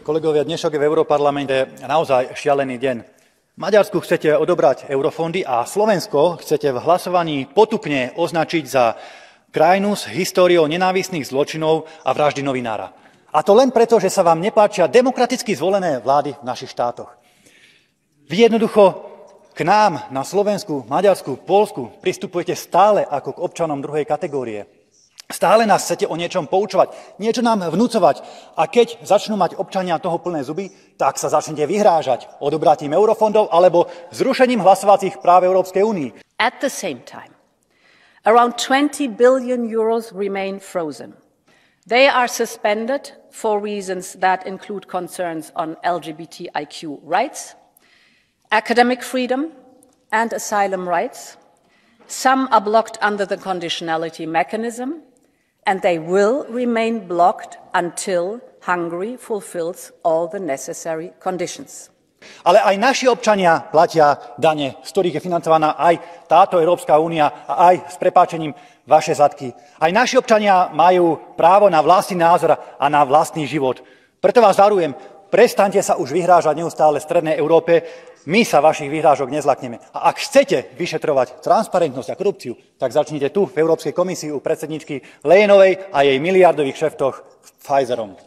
Kolegovia, dnešok je v Europarlamente naozaj šialený deň. Maďarsku chcete odobrať eurofondy a Slovensko chcete v hlasovaní potupne označiť za krajinu s históriou nenávistných zločinov a vraždy novinára. A to len preto, že sa vám nepáčia demokraticky zvolené vlády v našich štátoch. Vy jednoducho k nám na Slovensku, Maďarsku, Poľsku pristupujete stále ako k občanom druhej kategórie. Stále nás chcete o niečom poučovať, niečo nám vnúcovať a keď začnú mať občania toho plné zuby, tak sa začnete vyhrážať odobratím eurofondov alebo zrušením hlasovacích práv Európskej únii. At the same time, around 20 billion euros remain frozen. They are suspended for reasons that include concerns on LGBTIQ rights, academic freedom and asylum rights. Some are blocked under the conditionality mechanism, and they will remain blocked until Hungary fulfills all the necessary conditions. Ale aj naši občania platia dane, z ktorých je financovaná aj táto Európska únia a aj s prepáčením vaše zadky. Aj naši občania majú právo na vlastný názor a na vlastný život. Preto vás varujem, prestaňte sa už vyhrážať neustále v Strednej Európe, my sa vašich vyhrážok nezlakneme. A ak chcete vyšetrovať transparentnosť a korupciu, tak začnite tu v Európskej komisii u predsedničky Leyenovej a jej miliardových kšeftoch s Pfizerom.